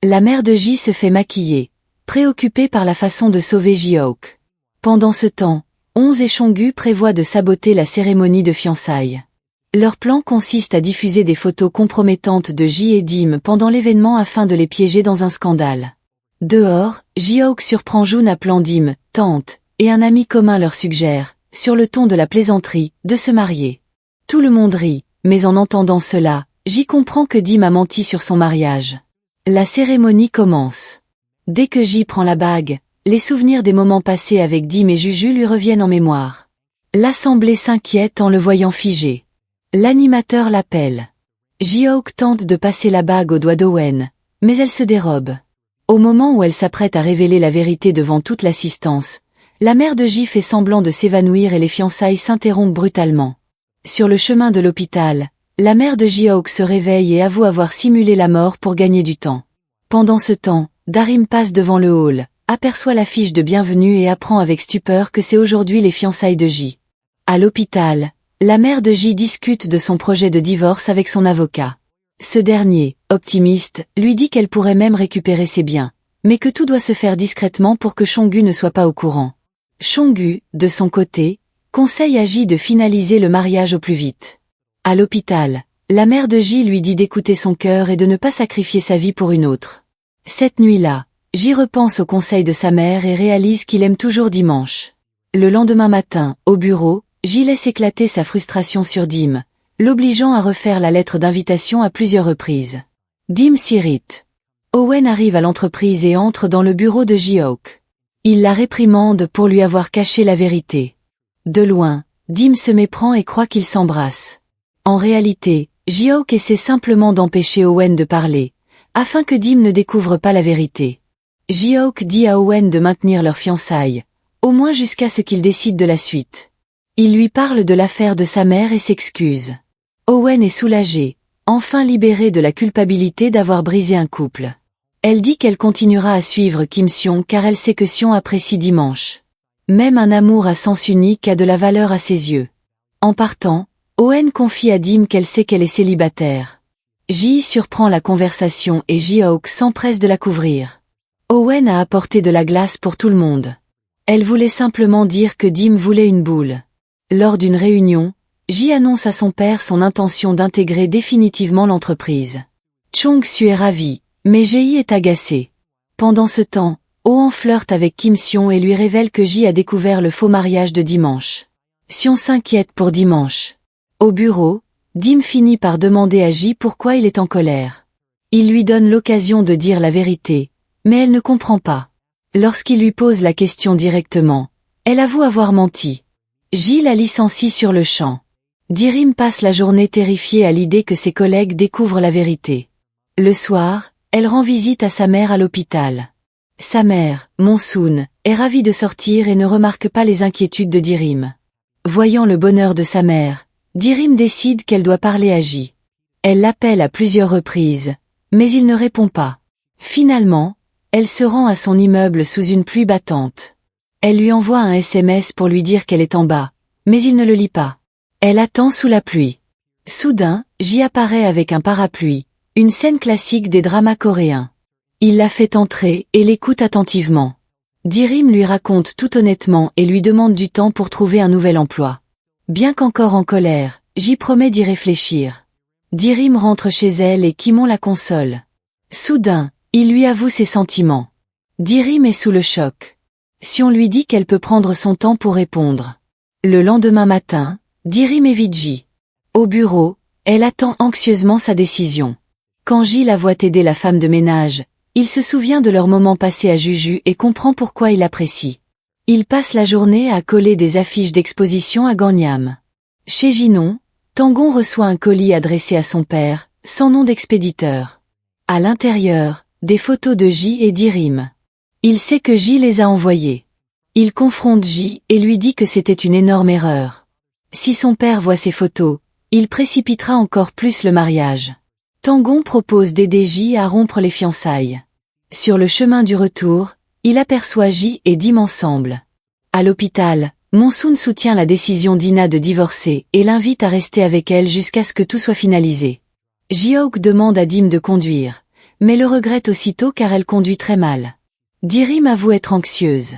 La mère de Ji se fait maquiller, préoccupée par la façon de sauver Ji-houk. Pendant ce temps, Onze et Chongu prévoient de saboter la cérémonie de fiançailles. Leur plan consiste à diffuser des photos compromettantes de Ji et Dim pendant l'événement afin de les piéger dans un scandale. Dehors, Ji-houk surprend Jun appelant Dim « tante » et un ami commun leur suggère, sur le ton de la plaisanterie, de se marier. Tout le monde rit, mais en entendant cela, Ji comprend que Dim a menti sur son mariage. La cérémonie commence. Dès que Ji prend la bague, les souvenirs des moments passés avec Dim et Juju lui reviennent en mémoire. L'assemblée s'inquiète en le voyant figé. L'animateur l'appelle. Ji-houk tente de passer la bague au doigt d'Owen, mais elle se dérobe. Au moment où elle s'apprête à révéler la vérité devant toute l'assistance, la mère de Ji fait semblant de s'évanouir et les fiançailles s'interrompent brutalement. Sur le chemin de l'hôpital, la mère de Ji-houk se réveille et avoue avoir simulé la mort pour gagner du temps. Pendant ce temps, Darim passe devant le hall, aperçoit l'affiche de bienvenue et apprend avec stupeur que c'est aujourd'hui les fiançailles de Ji. À l'hôpital, la mère de Ji discute de son projet de divorce avec son avocat. Ce dernier, optimiste, lui dit qu'elle pourrait même récupérer ses biens, mais que tout doit se faire discrètement pour que Chongu ne soit pas au courant. Chongu, de son côté, conseille à Ji de finaliser le mariage au plus vite. À l'hôpital, la mère de Ji lui dit d'écouter son cœur et de ne pas sacrifier sa vie pour une autre. Cette nuit-là, Ji repense au conseil de sa mère et réalise qu'il aime toujours Dimanche. Le lendemain matin, au bureau, Ji laisse éclater sa frustration sur Dim, l'obligeant à refaire la lettre d'invitation à plusieurs reprises. Dim s'irrite. Owen arrive à l'entreprise et entre dans le bureau de Ji-houk. Il la réprimande pour lui avoir caché la vérité. De loin, Dim se méprend et croit qu'ils s'embrassent. En réalité, Ji-houk essaie simplement d'empêcher Owen de parler, afin que Dim ne découvre pas la vérité. Ji-houk dit à Owen de maintenir leurs fiançailles, au moins jusqu'à ce qu'il décide de la suite. Il lui parle de l'affaire de sa mère et s'excuse. Owen est soulagé, enfin libéré de la culpabilité d'avoir brisé un couple. Elle dit qu'elle continuera à suivre Kim Sion car elle sait que Sion apprécie Dimanche. Même un amour à sens unique a de la valeur à ses yeux. En partant, Owen confie à Dim qu'elle sait qu'elle est célibataire. Ji surprend la conversation et Ji-houk s'empresse de la couvrir. Owen a apporté de la glace pour tout le monde. Elle voulait simplement dire que Dim voulait une boule. Lors d'une réunion, Ji annonce à son père son intention d'intégrer définitivement l'entreprise. Chong-su est ravi, mais Ji est agacé. Pendant ce temps, Ohan flirte avec Kim Sion et lui révèle que Ji a découvert le faux mariage de Dimanche. Sion s'inquiète pour Dimanche. Au bureau, Dim finit par demander à Ji pourquoi il est en colère. Il lui donne l'occasion de dire la vérité, mais elle ne comprend pas. Lorsqu'il lui pose la question directement, elle avoue avoir menti. Ji la licencie sur le champ. Dirim passe la journée terrifiée à l'idée que ses collègues découvrent la vérité. Le soir, elle rend visite à sa mère à l'hôpital. Sa mère, Monsoon, est ravie de sortir et ne remarque pas les inquiétudes de Dirim. Voyant le bonheur de sa mère, Dirim décide qu'elle doit parler à Ji. Elle l'appelle à plusieurs reprises, mais il ne répond pas. Finalement, elle se rend à son immeuble sous une pluie battante. Elle lui envoie un SMS pour lui dire qu'elle est en bas, mais il ne le lit pas. Elle attend sous la pluie. Soudain, Ji apparaît avec un parapluie, une scène classique des dramas coréens. Il la fait entrer et l'écoute attentivement. Dirim lui raconte tout honnêtement et lui demande du temps pour trouver un nouvel emploi. Bien qu'encore en colère, Ji promet d'y réfléchir. Dirim rentre chez elle et Kimon la console. Soudain, il lui avoue ses sentiments. Dirim est sous le choc. Sion lui dit qu'elle peut prendre son temps pour répondre. Le lendemain matin, Dirim évite Ji. Au bureau, elle attend anxieusement sa décision. Quand Ji la voit aider la femme de ménage, il se souvient de leurs moments passés à Juju et comprend pourquoi il apprécie. Il passe la journée à coller des affiches d'exposition à Gangnam. Chez Jinon, Tangon reçoit un colis adressé à son père, sans nom d'expéditeur. À l'intérieur, des photos de Ji et Dirim. Il sait que Ji les a envoyées. Il confronte Ji et lui dit que c'était une énorme erreur. Si son père voit ces photos, il précipitera encore plus le mariage. Tangon propose d'aider Ji à rompre les fiançailles. Sur le chemin du retour, il aperçoit Ji et Dim ensemble. À l'hôpital, Monsoon soutient la décision d'Ina de divorcer et l'invite à rester avec elle jusqu'à ce que tout soit finalisé. Ji-houk demande à Dim de conduire, mais le regrette aussitôt car elle conduit très mal. Dirim avoue être anxieuse.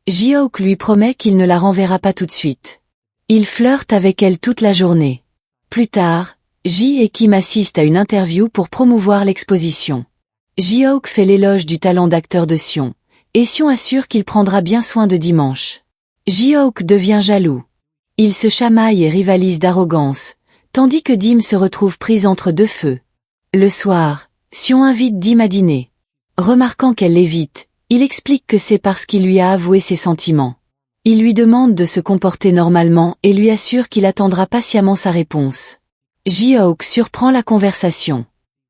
Ji-houk lui promet qu'il ne la renverra pas tout de suite. Il flirte avec elle toute la journée. Plus tard, Ji et Kim assistent à une interview pour promouvoir l'exposition. Ji-houk fait l'éloge du talent d'acteur de Sion, et Sion assure qu'il prendra bien soin de Dimanche. Ji-houk devient jaloux. Ils se chamaillent et rivalisent d'arrogance, tandis que Dim se retrouve prise entre deux feux. Le soir, Sion invite Dim à dîner. Remarquant qu'elle l'évite, il explique que c'est parce qu'il lui a avoué ses sentiments. Il lui demande de se comporter normalement et lui assure qu'il attendra patiemment sa réponse. Ji-houk surprend la conversation.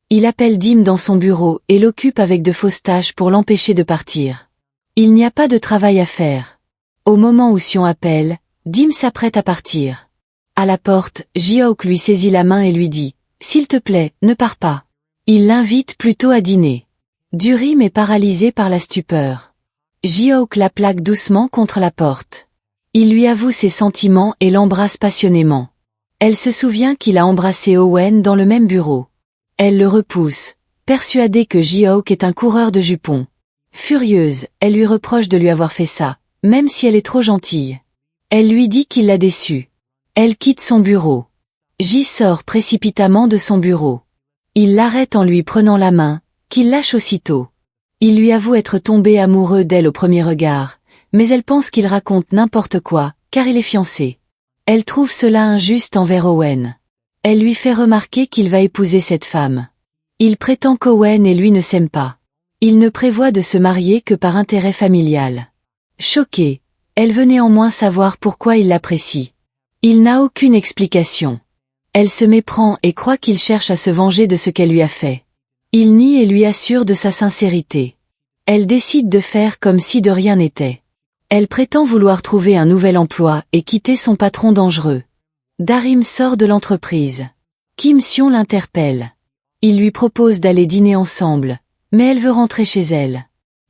Il appelle Dim dans son bureau et l'occupe avec de fausses tâches pour l'empêcher de partir. Il n'y a pas de travail à faire. Au moment où Sion appelle, Dim s'apprête à partir. À la porte, Ji-houk lui saisit la main et lui dit « S'il te plaît, ne pars pas ». Il l'invite plutôt à dîner. Durim est paralysé par la stupeur. Ji-houk la plaque doucement contre la porte. Il lui avoue ses sentiments et l'embrasse passionnément. Elle se souvient qu'il a embrassé Owen dans le même bureau. Elle le repousse, persuadée que Ji-houk est un coureur de jupons. Furieuse, elle lui reproche de lui avoir fait ça, même si elle est trop gentille. Elle lui dit qu'il l'a déçue. Elle quitte son bureau. Ji sort précipitamment de son bureau. Il l'arrête en lui prenant la main, qu'il lâche aussitôt. Il lui avoue être tombé amoureux d'elle au premier regard, mais elle pense qu'il raconte n'importe quoi, car il est fiancé. Elle trouve cela injuste envers Owen. Elle lui fait remarquer qu'il va épouser cette femme. Il prétend qu'Owen et lui ne s'aiment pas. Il ne prévoit de se marier que par intérêt familial. Choquée, elle veut néanmoins savoir pourquoi il l'apprécie. Il n'a aucune explication. Elle se méprend et croit qu'il cherche à se venger de ce qu'elle lui a fait. Il nie et lui assure de sa sincérité. Elle décide de faire comme si de rien n'était. Elle prétend vouloir trouver un nouvel emploi et quitter son patron dangereux. Darim sort de l'entreprise. Kim Sion l'interpelle. Il lui propose d'aller dîner ensemble, mais elle veut rentrer chez elle.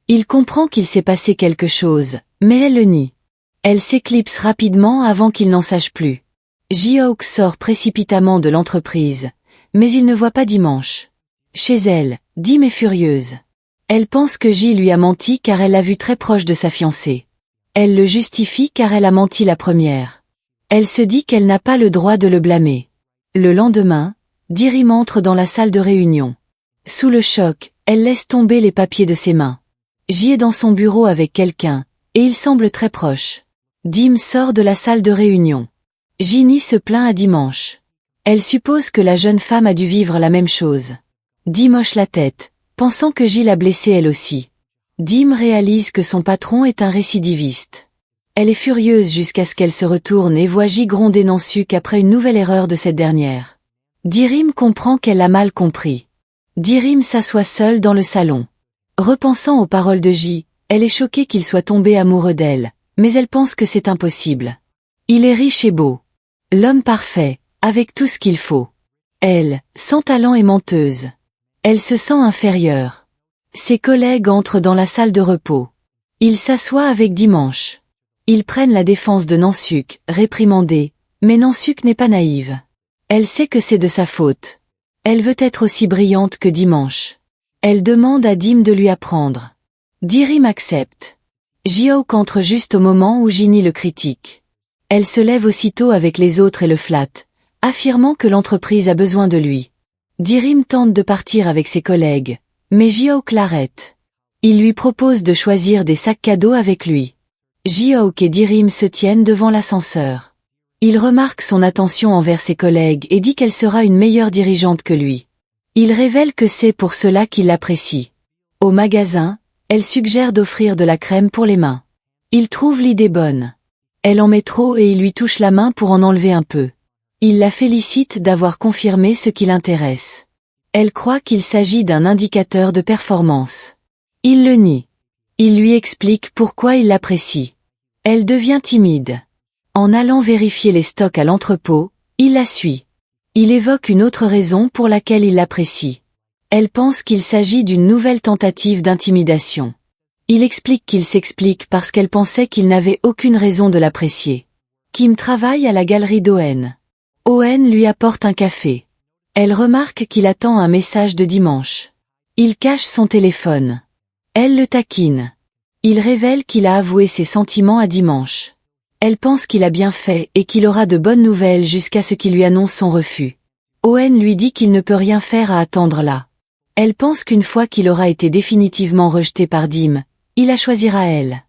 Il comprend qu'il s'est passé quelque chose, mais elle le nie. Elle s'éclipse rapidement avant qu'il n'en sache plus. Ji-houk sort précipitamment de l'entreprise, mais il ne voit pas Dimanche. Chez elle, Dim est furieuse. Elle pense que Ji lui a menti car elle l'a vu très proche de sa fiancée. Elle le justifie car elle a menti la première. Elle se dit qu'elle n'a pas le droit de le blâmer. Le lendemain, Dirim entre dans la salle de réunion. Sous le choc, elle laisse tomber les papiers de ses mains. Ji est dans son bureau avec quelqu'un, et il semble très proche. Dim sort de la salle de réunion. Ginny se plaint à Dimanche. Elle suppose que la jeune femme a dû vivre la même chose. Dim hoche la tête, pensant que Ji l'a blessée elle aussi. Dim réalise que son patron est un récidiviste. Elle est furieuse jusqu'à ce qu'elle se retourne et voit Ji gronder Nansuk après une nouvelle erreur de cette dernière. Dirim comprend qu'elle a mal compris. Dirim s'assoit seule dans le salon. Repensant aux paroles de Ji, elle est choquée qu'il soit tombé amoureux d'elle, mais elle pense que c'est impossible. Il est riche et beau. L'homme parfait, avec tout ce qu'il faut. Elle, sans talent et menteuse. Elle se sent inférieure. Ses collègues entrent dans la salle de repos. Ils s'assoient avec Dimanche. Ils prennent la défense de Nansuk, réprimandée, mais Nansuk n'est pas naïve. Elle sait que c'est de sa faute. Elle veut être aussi brillante que Dimanche. Elle demande à Dim de lui apprendre. Dirim accepte. Ji-houk entre juste au moment où Ginny le critique. Elle se lève aussitôt avec les autres et le flatte, affirmant que l'entreprise a besoin de lui. Dirim tente de partir avec ses collègues, mais Ji-houk l'arrête. Il lui propose de choisir des sacs cadeaux avec lui. Ji-houk et Dirim se tiennent devant l'ascenseur. Il remarque son attention envers ses collègues et dit qu'elle sera une meilleure dirigeante que lui. Il révèle que c'est pour cela qu'il l'apprécie. Au magasin, elle suggère d'offrir de la crème pour les mains. Il trouve l'idée bonne. Elle en met trop et il lui touche la main pour en enlever un peu. Il la félicite d'avoir confirmé ce qui l'intéresse. Elle croit qu'il s'agit d'un indicateur de performance. Il le nie. Il lui explique pourquoi il l'apprécie. Elle devient timide. En allant vérifier les stocks à l'entrepôt, il la suit. Il évoque une autre raison pour laquelle il l'apprécie. Elle pense qu'il s'agit d'une nouvelle tentative d'intimidation. Il explique qu'il s'explique parce qu'elle pensait qu'il n'avait aucune raison de l'apprécier. Kim travaille à la galerie d'Owen. Owen lui apporte un café. Elle remarque qu'il attend un message de Dimanche. Il cache son téléphone. Elle le taquine. Il révèle qu'il a avoué ses sentiments à Dimanche. Elle pense qu'il a bien fait et qu'il aura de bonnes nouvelles jusqu'à ce qu'il lui annonce son refus. Owen lui dit qu'il ne peut rien faire à attendre là. Elle pense qu'une fois qu'il aura été définitivement rejeté par Dim, il la choisira elle.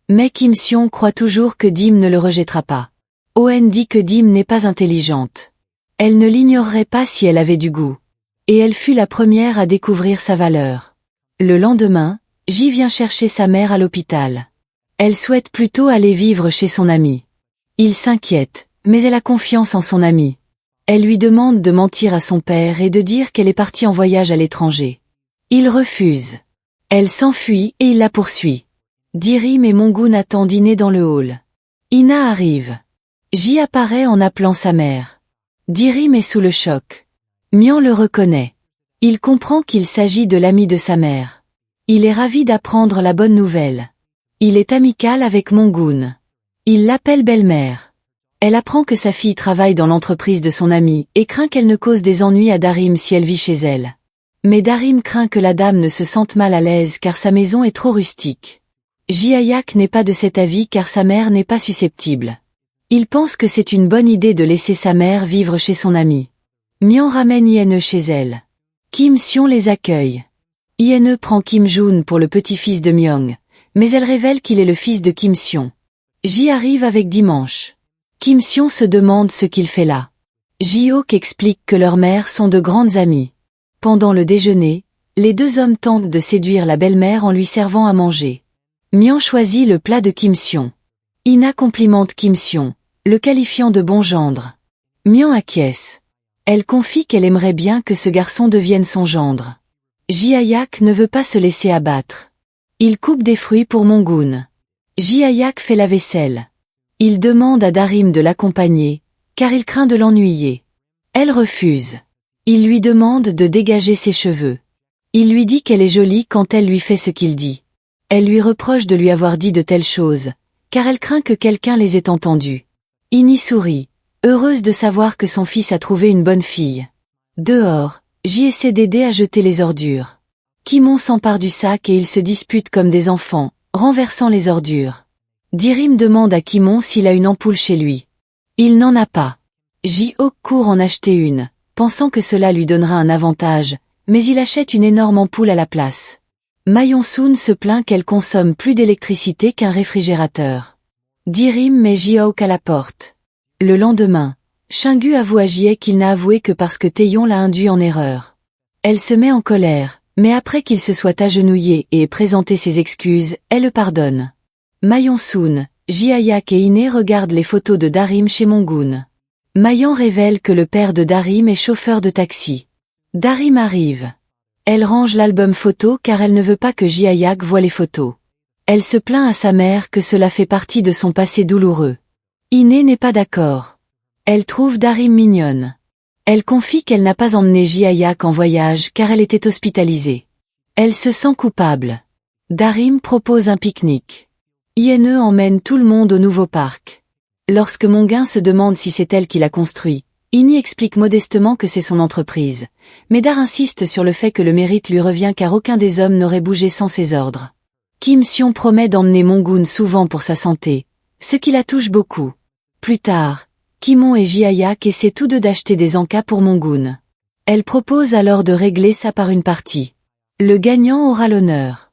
Mais Kim Seong croit toujours que Dim ne le rejettera pas. Owen dit que Dim n'est pas intelligente. Elle ne l'ignorerait pas si elle avait du goût. Et elle fut la première à découvrir sa valeur. Le lendemain, Ji vient chercher sa mère à l'hôpital. Elle souhaite plutôt aller vivre chez son amie. Il s'inquiète, mais elle a confiance en son amie. Elle lui demande de mentir à son père et de dire qu'elle est partie en voyage à l'étranger. Il refuse. Elle s'enfuit et il la poursuit. Dirim et Mongun attendent dîner dans le hall. Ina arrive. Ji apparaît en appelant sa mère. Dirim est sous le choc. Mian le reconnaît. Il comprend qu'il s'agit de l'ami de sa mère. Il est ravi d'apprendre la bonne nouvelle. Il est amical avec Mongun. Il l'appelle belle-mère. Elle apprend que sa fille travaille dans l'entreprise de son amie et craint qu'elle ne cause des ennuis à Darim si elle vit chez elle. Mais Darim craint que la dame ne se sente mal à l'aise car sa maison est trop rustique. Ji-ayak n'est pas de cet avis car sa mère n'est pas susceptible. Il pense que c'est une bonne idée de laisser sa mère vivre chez son amie. Mian ramène Yene chez elle. Kim Seong les accueille. Yene prend Kim Joon pour le petit-fils de Myung, mais elle révèle qu'il est le fils de Kim Seong. Ji arrive avec Dimanche. Kim Seong se demande ce qu'il fait là. Ji-ok explique que leurs mères sont de grandes amies. Pendant le déjeuner, les deux hommes tentent de séduire la belle-mère en lui servant à manger. Mian choisit le plat de Kim Seong. Ina complimente Kim Seong, le qualifiant de bon gendre. Mian acquiesce. Elle confie qu'elle aimerait bien que ce garçon devienne son gendre. Ji-ayak ne veut pas se laisser abattre. Il coupe des fruits pour Mongun. Ji-ayak fait la vaisselle. Il demande à Darim de l'accompagner, car il craint de l'ennuyer. Elle refuse. Il lui demande de dégager ses cheveux. Il lui dit qu'elle est jolie quand elle lui fait ce qu'il dit. Elle lui reproche de lui avoir dit de telles choses, car elle craint que quelqu'un les ait entendues. Ini sourit, heureuse de savoir que son fils a trouvé une bonne fille. Dehors, Ji essaie d'aider à jeter les ordures. Kimon s'empare du sac et ils se disputent comme des enfants, renversant les ordures. Dirim demande à Kimon s'il a une ampoule chez lui. Il n'en a pas. Ji-ok court en acheter une, pensant que cela lui donnera un avantage, mais il achète une énorme ampoule à la place. Mayon-soon se plaint qu'elle consomme plus d'électricité qu'un réfrigérateur. Dirim met Ji-ok à la porte. Le lendemain, Shingu avoue à Ji-ae qu'il n'a avoué que parce que Taeyon l'a induit en erreur. Elle se met en colère, mais après qu'il se soit agenouillé et ait présenté ses excuses, elle le pardonne. Mayon-soon, Ji-ayak et Ine regardent les photos de Darim chez Mongun. Mayon révèle que le père de Darim est chauffeur de taxi. Darim arrive. Elle range l'album photo car elle ne veut pas que Ji-ayak voie les photos. Elle se plaint à sa mère que cela fait partie de son passé douloureux. Ine n'est pas d'accord. Elle trouve Darim mignonne. Elle confie qu'elle n'a pas emmené Ji-ayak en voyage car elle était hospitalisée. Elle se sent coupable. Darim propose un pique-nique. Yene emmène tout le monde au nouveau parc. Lorsque Mongun se demande si c'est elle qui l'a construit, Ini explique modestement que c'est son entreprise, mais Dar insiste sur le fait que le mérite lui revient car aucun des hommes n'aurait bougé sans ses ordres. Kim Seong promet d'emmener Mongun souvent pour sa santé, ce qui la touche beaucoup. Plus tard, Kimon et Ji-ayak essaient tous deux d'acheter des encas pour Mongun. Elle propose alors de régler ça par une partie. Le gagnant aura l'honneur.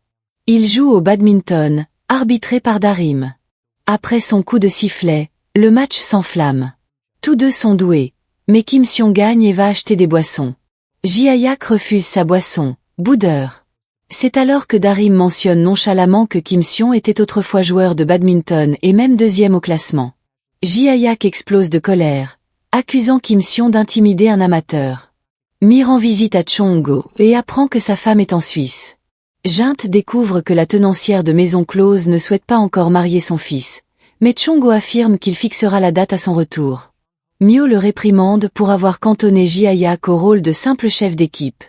Il joue au badminton, arbitré par Darim. Après son coup de sifflet, le match s'enflamme. Tous deux sont doués, mais Kim Seong gagne et va acheter des boissons. Ji-ayak refuse sa boisson, boudeur. C'est alors que Darim mentionne nonchalamment que Kim Seong était autrefois joueur de badminton et même deuxième au classement. Ji-ayak explose de colère, accusant Kim Seong d'intimider un amateur. Mi rend visite à Chong-go et apprend que sa femme est en Suisse. Jint découvre que la tenancière de Maison Close ne souhaite pas encore marier son fils, mais Chong-go affirme qu'il fixera la date à son retour. Myo le réprimande pour avoir cantonné Ji-ayak au rôle de simple chef d'équipe.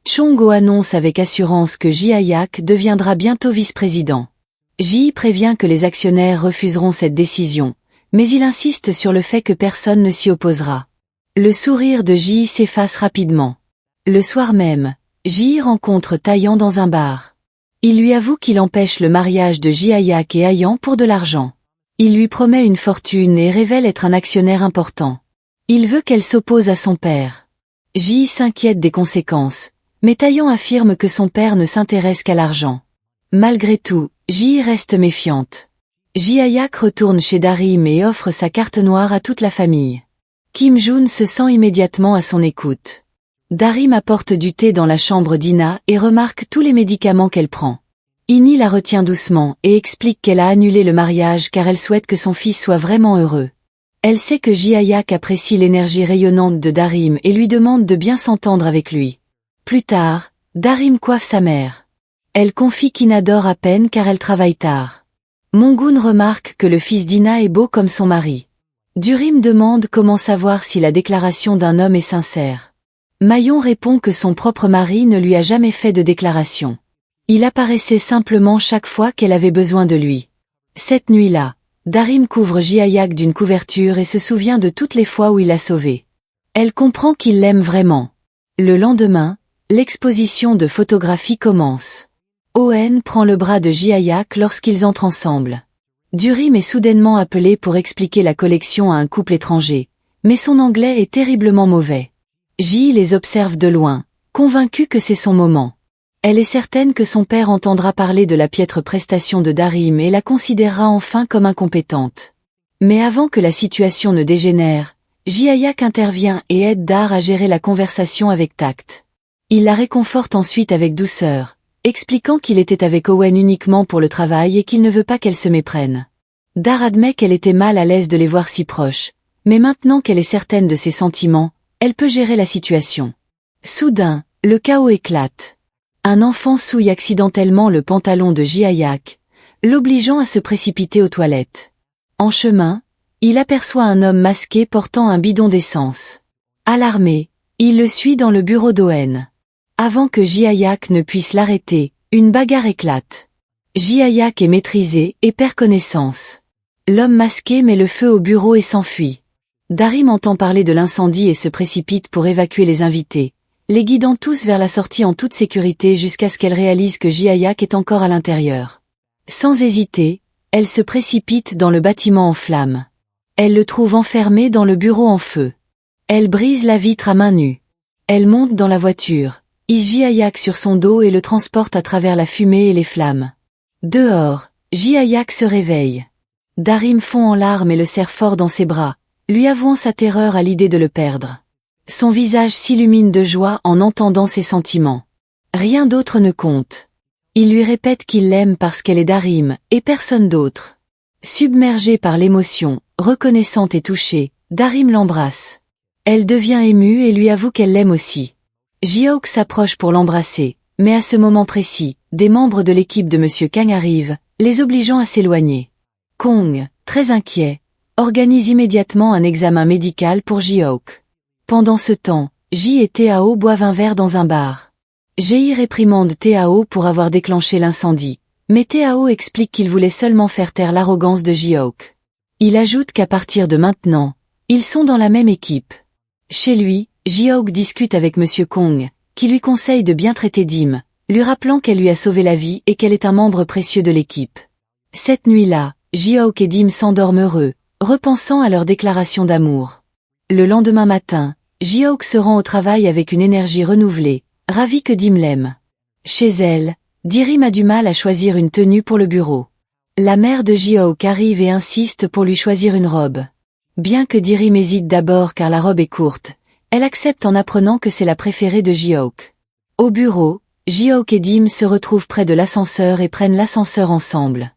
Chong-go annonce avec assurance que Ji-ayak deviendra bientôt vice-président. Ji prévient que les actionnaires refuseront cette décision, mais il insiste sur le fait que personne ne s'y opposera. Le sourire de Ji s'efface rapidement. Le soir même, Ji rencontre Taeyan dans un bar. Il lui avoue qu'il empêche le mariage de Ji-ayak et Ayan pour de l'argent. Il lui promet une fortune et révèle être un actionnaire important. Il veut qu'elle s'oppose à son père. Ji s'inquiète des conséquences, mais Taeyan affirme que son père ne s'intéresse qu'à l'argent. Malgré tout, Ji reste méfiante. Ji-ayak retourne chez Darim et offre sa carte noire à toute la famille. Kim Jun se sent immédiatement à son écoute. Darim apporte du thé dans la chambre d'Ina et remarque tous les médicaments qu'elle prend. Ini la retient doucement et explique qu'elle a annulé le mariage car elle souhaite que son fils soit vraiment heureux. Elle sait que Ji-ayak apprécie l'énergie rayonnante de Darim et lui demande de bien s'entendre avec lui. Plus tard, Darim coiffe sa mère. Elle confie qu'Ina dort à peine car elle travaille tard. Mongun remarque que le fils d'Ina est beau comme son mari. Durim demande comment savoir si la déclaration d'un homme est sincère. Mayon répond que son propre mari ne lui a jamais fait de déclaration. Il apparaissait simplement chaque fois qu'elle avait besoin de lui. Cette nuit-là, Darim couvre Ji-ayak d'une couverture et se souvient de toutes les fois où il l'a sauvée. Elle comprend qu'il l'aime vraiment. Le lendemain, l'exposition de photographie commence. Owen prend le bras de Ji-ayak lorsqu'ils entrent ensemble. Durim est soudainement appelé pour expliquer la collection à un couple étranger, mais son anglais est terriblement mauvais. Ji les observe de loin, convaincue que c'est son moment. Elle est certaine que son père entendra parler de la piètre prestation de Darim et la considérera enfin comme incompétente. Mais avant que la situation ne dégénère, Ji-ayak intervient et aide Dar à gérer la conversation avec tact. Il la réconforte ensuite avec douceur, expliquant qu'il était avec Owen uniquement pour le travail et qu'il ne veut pas qu'elle se méprenne. Dar admet qu'elle était mal à l'aise de les voir si proches, mais maintenant qu'elle est certaine de ses sentiments, elle peut gérer la situation. Soudain, le chaos éclate. Un enfant souille accidentellement le pantalon de Ji-ayak, l'obligeant à se précipiter aux toilettes. En chemin, il aperçoit un homme masqué portant un bidon d'essence. Alarmé, il le suit dans le bureau d'Owen. Avant que Ji-ayak ne puisse l'arrêter, une bagarre éclate. Ji-ayak est maîtrisé et perd connaissance. L'homme masqué met le feu au bureau et s'enfuit. Darim entend parler de l'incendie et se précipite pour évacuer les invités, les guidant tous vers la sortie en toute sécurité jusqu'à ce qu'elle réalise que Ji-ayak est encore à l'intérieur. Sans hésiter, elle se précipite dans le bâtiment en flammes. Elle le trouve enfermé dans le bureau en feu. Elle brise la vitre à main nue. Elle monte dans la voiture, hisse Ji-ayak sur son dos et le transporte à travers la fumée et les flammes. Dehors, Ji-ayak se réveille. Darim fond en larmes et le serre fort dans ses bras, lui avouant sa terreur à l'idée de le perdre. Son visage s'illumine de joie en entendant ses sentiments. Rien d'autre ne compte. Il lui répète qu'il l'aime parce qu'elle est Darim, et personne d'autre. Submergée par l'émotion, reconnaissante et touchée, Darim l'embrasse. Elle devient émue et lui avoue qu'elle l'aime aussi. Ji-aok s'approche pour l'embrasser, mais à ce moment précis, des membres de l'équipe de M. Kang arrivent, les obligeant à s'éloigner. Kong, très inquiet, organise immédiatement un examen médical pour Ji-aok. Pendant ce temps, Ji et Tao boivent un verre dans un bar. Ji réprimande Tao pour avoir déclenché l'incendie, mais Tao explique qu'il voulait seulement faire taire l'arrogance de Ji-aok. Il ajoute qu'à partir de maintenant, ils sont dans la même équipe. Chez lui, Ji-aok discute avec M. Kong, qui lui conseille de bien traiter Dim, lui rappelant qu'elle lui a sauvé la vie et qu'elle est un membre précieux de l'équipe. Cette nuit-là, Ji-aok et Dim s'endorment heureux, repensant à leur déclaration d'amour. Le lendemain matin, Ji-aok se rend au travail avec une énergie renouvelée, ravie que Dim l'aime. Chez elle, Darim a du mal à choisir une tenue pour le bureau. La mère de Ji-aok arrive et insiste pour lui choisir une robe. Bien que Darim hésite d'abord car la robe est courte, elle accepte en apprenant que c'est la préférée de Ji-aok. Au bureau, Ji-aok et Dim se retrouvent près de l'ascenseur et prennent l'ascenseur ensemble.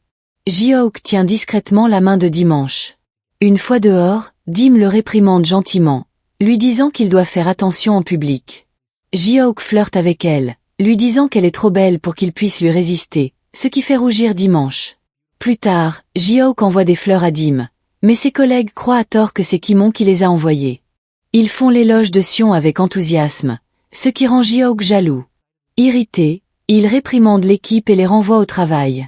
Ji-aok tient discrètement la main de Dimanche. Une fois dehors, Dim le réprimande gentiment, lui disant qu'il doit faire attention en public. Ji-aok flirte avec elle, lui disant qu'elle est trop belle pour qu'il puisse lui résister, ce qui fait rougir Dimanche. Plus tard, Ji-aok envoie des fleurs à Dim, mais ses collègues croient à tort que c'est Kimon qui les a envoyées. Ils font l'éloge de Sion avec enthousiasme, ce qui rend Ji-aok jaloux. Irrité, il réprimande l'équipe et les renvoie au travail.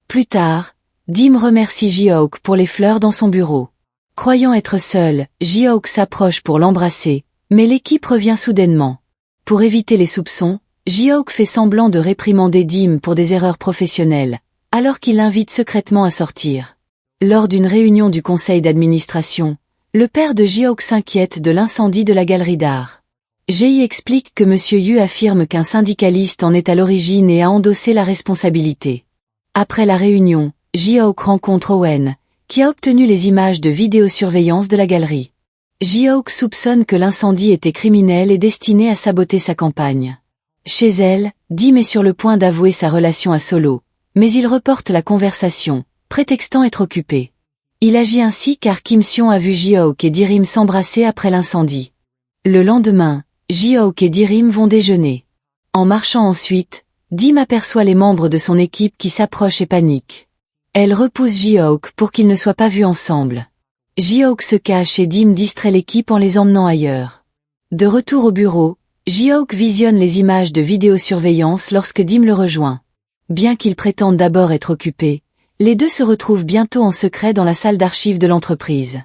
Plus tard, Dim remercie Ji-aok pour les fleurs dans son bureau. Croyant être seule, Ji-aok s'approche pour l'embrasser, mais l'équipe revient soudainement. Pour éviter les soupçons, Ji-houk fait semblant de réprimander Dim pour des erreurs professionnelles, alors qu'il l'invite secrètement à sortir. Lors d'une réunion du conseil d'administration, le père de Ji-houk s'inquiète de l'incendie de la galerie d'art. Ji explique que Monsieur Yu affirme qu'un syndicaliste en est à l'origine et a endossé la responsabilité. Après la réunion, Ji-houk rencontre Owen, qui a obtenu les images de vidéosurveillance de la galerie. Ji-houk soupçonne que l'incendie était criminel et destiné à saboter sa campagne. Chez elle, Dim est sur le point d'avouer sa relation à Solo, mais il reporte la conversation, prétextant être occupé. Il agit ainsi car Kim Sion a vu Ji-houk et Dirim s'embrasser après l'incendie. Le lendemain, Ji-houk et Dirim vont déjeuner. En marchant ensuite, Dim aperçoit les membres de son équipe qui s'approchent et paniquent. Elle repousse Ji-houk pour qu'ils ne soient pas vus ensemble. Ji-houk se cache et Dim distrait l'équipe en les emmenant ailleurs. De retour au bureau, Ji-houk visionne les images de vidéosurveillance lorsque Dim le rejoint. Bien qu'ils prétendent d'abord être occupés, les deux se retrouvent bientôt en secret dans la salle d'archives de l'entreprise.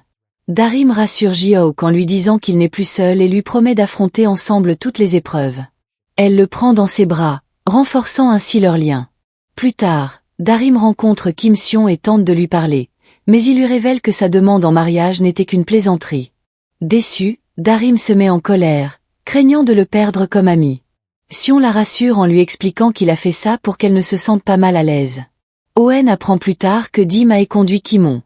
Darim rassure Ji-houk en lui disant qu'il n'est plus seul et lui promet d'affronter ensemble toutes les épreuves. Elle le prend dans ses bras, renforçant ainsi leur lien. Plus tard, Darim rencontre Kim Sion et tente de lui parler, mais il lui révèle que sa demande en mariage n'était qu'une plaisanterie. Déçu, Darim se met en colère, craignant de le perdre comme ami. Sion la rassure en lui expliquant qu'il a fait ça pour qu'elle ne se sente pas mal à l'aise. Owen apprend plus tard que Dim a éconduit Kimon.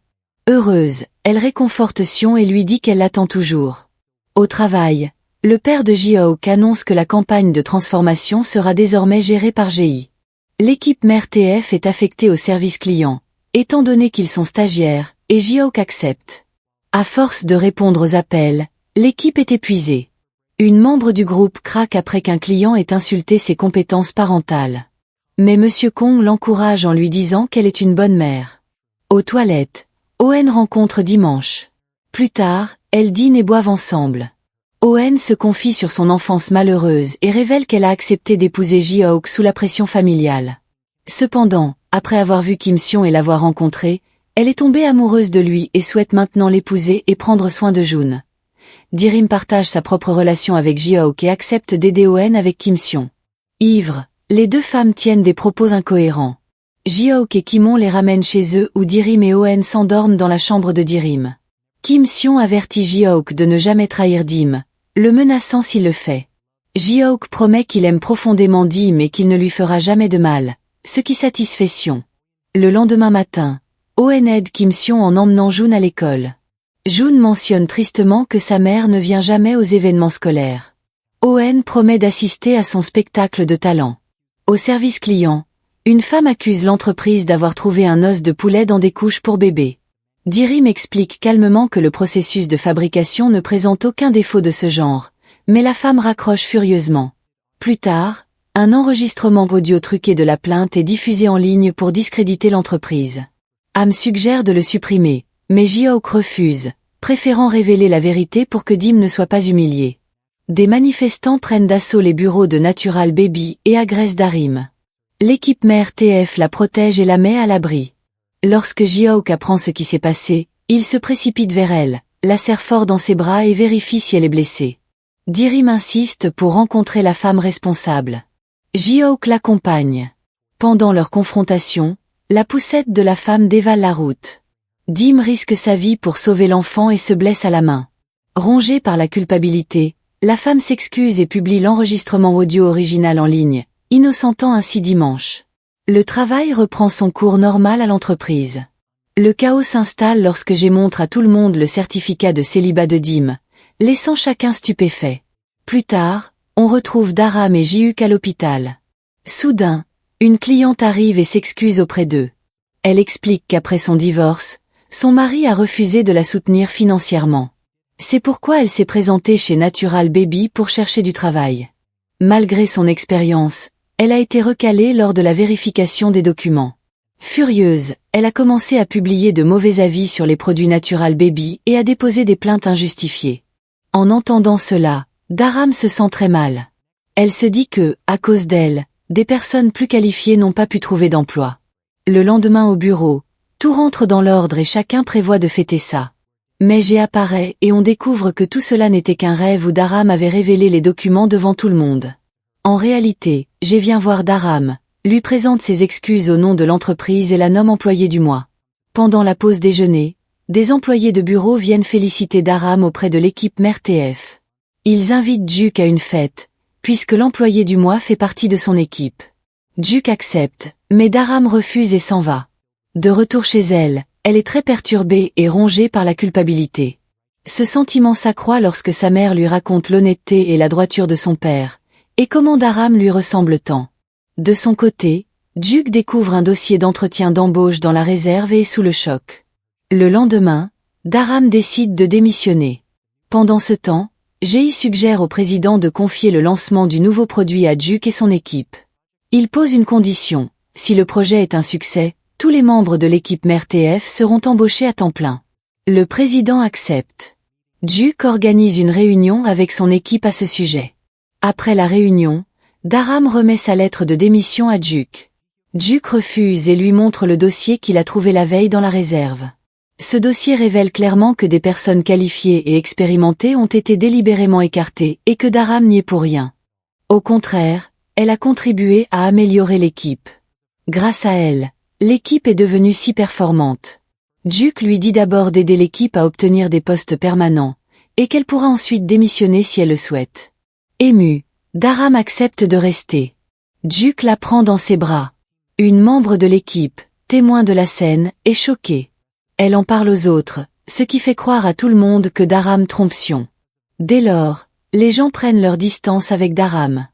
Heureuse, elle réconforte Sion et lui dit qu'elle l'attend toujours. Au travail, le père de Ji-houk annonce que la campagne de transformation sera désormais gérée par Ji. L'équipe mère TF est affectée au service client, étant donné qu'ils sont stagiaires, et Ji-houk accepte. À force de répondre aux appels, l'équipe est épuisée. Une membre du groupe craque après qu'un client ait insulté ses compétences parentales. Mais Monsieur Kong l'encourage en lui disant qu'elle est une bonne mère. Aux toilettes, Owen rencontre Dimanche. Plus tard, elles dînent et boivent ensemble. Owen se confie sur son enfance malheureuse et révèle qu'elle a accepté d'épouser Ji-houk sous la pression familiale. Cependant, après avoir vu Kim Sion et l'avoir rencontré, elle est tombée amoureuse de lui et souhaite maintenant l'épouser et prendre soin de Jun. Dirim partage sa propre relation avec Ji-houk et accepte d'aider Owen avec Kim Sion. Ivres, les deux femmes tiennent des propos incohérents. Ji-houk et Kimon les ramènent chez eux où Dirim et Owen s'endorment dans la chambre de Dirim. Kim Sion avertit Ji-houk de ne jamais trahir Dim, le menaçant s'il le fait. Ji-houk promet qu'il aime profondément Dim et qu'il ne lui fera jamais de mal, ce qui satisfait Sion. Le lendemain matin, Owen aide Kim Sion en emmenant Jun à l'école. Jun mentionne tristement que sa mère ne vient jamais aux événements scolaires. Owen promet d'assister à son spectacle de talent. Au service client, une femme accuse l'entreprise d'avoir trouvé un os de poulet dans des couches pour bébé. Dirim explique calmement que le processus de fabrication ne présente aucun défaut de ce genre, mais la femme raccroche furieusement. Plus tard, un enregistrement audio truqué de la plainte est diffusé en ligne pour discréditer l'entreprise. Am suggère de le supprimer, mais Ji-houk refuse, préférant révéler la vérité pour que Dim ne soit pas humilié. Des manifestants prennent d'assaut les bureaux de Natural Baby et agressent Darim. L'équipe mère TF la protège et la met à l'abri. Lorsque Ji-houk apprend ce qui s'est passé, il se précipite vers elle, la serre fort dans ses bras et vérifie si elle est blessée. Dirim insiste pour rencontrer la femme responsable. Ji-houk l'accompagne. Pendant leur confrontation, la poussette de la femme dévale la route. Dim risque sa vie pour sauver l'enfant et se blesse à la main. Rongée par la culpabilité, la femme s'excuse et publie l'enregistrement audio original en ligne, innocentant ainsi Dimanche. Le travail reprend son cours normal à l'entreprise. Le chaos s'installe lorsque G montre à tout le monde le certificat de célibat de Dim, laissant chacun stupéfait. Plus tard, on retrouve Daram et Ji-houk à l'hôpital. Soudain, une cliente arrive et s'excuse auprès d'eux. Elle explique qu'après son divorce, son mari a refusé de la soutenir financièrement. C'est pourquoi elle s'est présentée chez Natural Baby pour chercher du travail. Malgré son expérience, elle a été recalée lors de la vérification des documents. Furieuse, elle a commencé à publier de mauvais avis sur les produits Natural Baby et à déposer des plaintes injustifiées. En entendant cela, Daram se sent très mal. Elle se dit que, à cause d'elle, des personnes plus qualifiées n'ont pas pu trouver d'emploi. Le lendemain au bureau, tout rentre dans l'ordre et chacun prévoit de fêter ça. Mais G apparaît et on découvre que tout cela n'était qu'un rêve où Daram avait révélé les documents devant tout le monde. En réalité, j'ai viens voir Dharam, lui présente ses excuses au nom de l'entreprise et la nomme employé du mois. Pendant la pause déjeuner, des employés de bureau viennent féliciter Dharam auprès de l'équipe mère TF. Ils invitent Duke à une fête, puisque l'employé du mois fait partie de son équipe. Duke accepte, mais Dharam refuse et s'en va. De retour chez elle, elle est très perturbée et rongée par la culpabilité. Ce sentiment s'accroît lorsque sa mère lui raconte l'honnêteté et la droiture de son père, et comment Dharam lui ressemble tant. De son côté, Duke découvre un dossier d'entretien d'embauche dans la réserve et est sous le choc. Le lendemain, Dharam décide de démissionner. Pendant ce temps, Jay suggère au président de confier le lancement du nouveau produit à Duke et son équipe. Il pose une condition: si le projet est un succès, tous les membres de l'équipe mère TF seront embauchés à temps plein. Le président accepte. Duke organise une réunion avec son équipe à ce sujet. Après la réunion, Dharam remet sa lettre de démission à Duke. Duke refuse et lui montre le dossier qu'il a trouvé la veille dans la réserve. Ce dossier révèle clairement que des personnes qualifiées et expérimentées ont été délibérément écartées et que Dharam n'y est pour rien. Au contraire, elle a contribué à améliorer l'équipe. Grâce à elle, l'équipe est devenue si performante. Duke lui dit d'abord d'aider l'équipe à obtenir des postes permanents, et qu'elle pourra ensuite démissionner si elle le souhaite. Ému, Dharam accepte de rester. Duke la prend dans ses bras. Une membre de l'équipe, témoin de la scène, est choquée. Elle en parle aux autres, ce qui fait croire à tout le monde que Dharam trompe Sion. Dès lors, les gens prennent leur distance avec Dharam.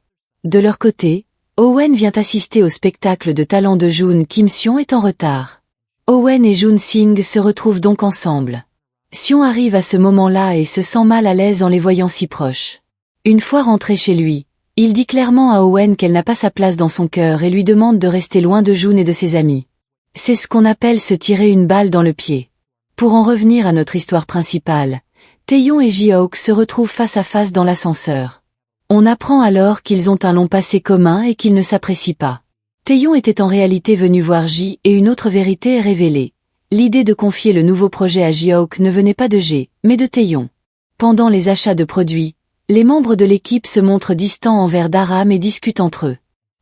De leur côté, Owen vient assister au spectacle de talent de Jun Kim. Sion est en retard. Owen et Jun Sing se retrouvent donc ensemble. Sion arrive à ce moment-là et se sent mal à l'aise en les voyant si proches. Une fois rentré chez lui, il dit clairement à Owen qu'elle n'a pas sa place dans son cœur et lui demande de rester loin de Jun et de ses amis. C'est ce qu'on appelle se tirer une balle dans le pied. Pour en revenir à notre histoire principale, Taehyung et Ji-houk se retrouvent face à face dans l'ascenseur. On apprend alors qu'ils ont un long passé commun et qu'ils ne s'apprécient pas. Taehyung était en réalité venu voir Ji et une autre vérité est révélée. L'idée de confier le nouveau projet à Ji-houk ne venait pas de Ji, mais de Taehyung. Pendant les achats de produits, les membres de l'équipe se montrent distants envers Dharam et discutent entre eux.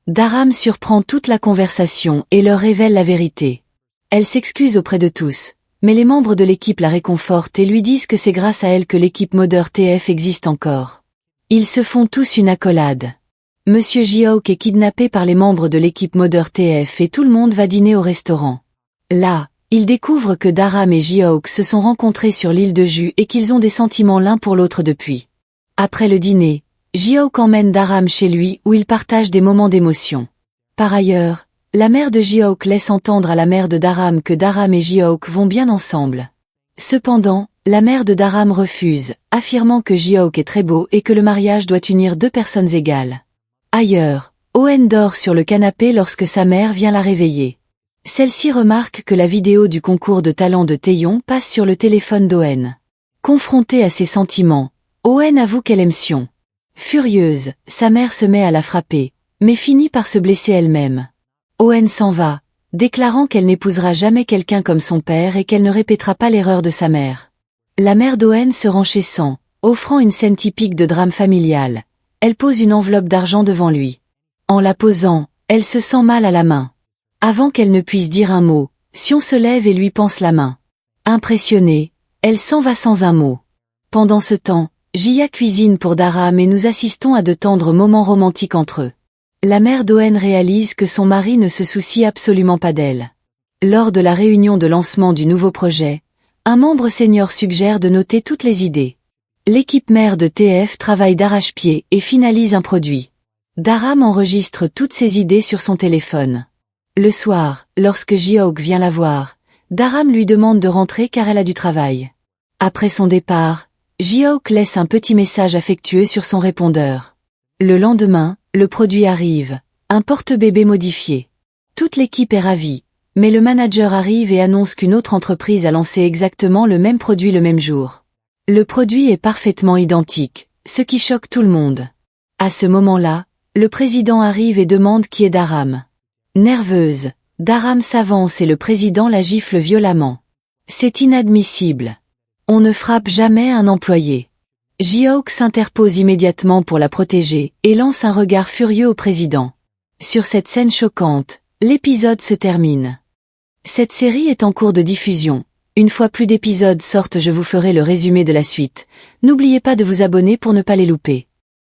Dharam surprend toute la conversation et leur révèle la vérité. Elle s'excuse auprès de tous, mais les membres de l'équipe la réconfortent et lui disent que c'est grâce à elle que l'équipe Mother TF existe encore. Ils se font tous une accolade. Monsieur Ji-houk est kidnappé par les membres de l'équipe Mother TF et tout le monde va dîner au restaurant. Là, il découvre que Dharam et Ji-houk se sont rencontrés sur l'île de Ju et qu'ils ont des sentiments l'un pour l'autre depuis. Après le dîner, Ji-houk emmène Dharam chez lui où ils partagent des moments d'émotion. Par ailleurs, la mère de Ji-houk laisse entendre à la mère de Dharam que Dharam et Ji-houk vont bien ensemble. Cependant, la mère de Dharam refuse, affirmant que Ji-houk est très beau et que le mariage doit unir deux personnes égales. Ailleurs, Owen dort sur le canapé lorsque sa mère vient la réveiller. Celle-ci remarque que la vidéo du concours de talent de Taehyung passe sur le téléphone d'Owen. Confrontée à ses sentiments, Owen avoue qu'elle aime Sion. Furieuse, sa mère se met à la frapper, mais finit par se blesser elle-même. Owen s'en va, déclarant qu'elle n'épousera jamais quelqu'un comme son père et qu'elle ne répétera pas l'erreur de sa mère. La mère d'Owen se rend chez San, offrant une scène typique de drame familial. Elle pose une enveloppe d'argent devant lui. En la posant, elle se sent mal à la main. Avant qu'elle ne puisse dire un mot, Sion se lève et lui panse la main. Impressionnée, elle s'en va sans un mot. Pendant ce temps, Jia cuisine pour Dharam et nous assistons à de tendres moments romantiques entre eux. La mère d'Owen réalise que son mari ne se soucie absolument pas d'elle. Lors de la réunion de lancement du nouveau projet, un membre senior suggère de noter toutes les idées. L'équipe mère de TF travaille d'arrache-pied et finalise un produit. Dharam enregistre toutes ses idées sur son téléphone. Le soir, lorsque Ji-houk vient la voir, Dharam lui demande de rentrer car elle a du travail. Après son départ, Ji-houk laisse un petit message affectueux sur son répondeur. Le lendemain, le produit arrive, un porte-bébé modifié. Toute l'équipe est ravie, mais le manager arrive et annonce qu'une autre entreprise a lancé exactement le même produit le même jour. Le produit est parfaitement identique, ce qui choque tout le monde. À ce moment-là, le président arrive et demande qui est Dharam. Nerveuse, Dharam s'avance et le président la gifle violemment. C'est inadmissible. On ne frappe jamais un employé. Ji-houk s'interpose immédiatement pour la protéger et lance un regard furieux au président. Sur cette scène choquante, l'épisode se termine. Cette série est en cours de diffusion. Une fois plus d'épisodes sortent, je vous ferai le résumé de la suite. N'oubliez pas de vous abonner pour ne pas les louper.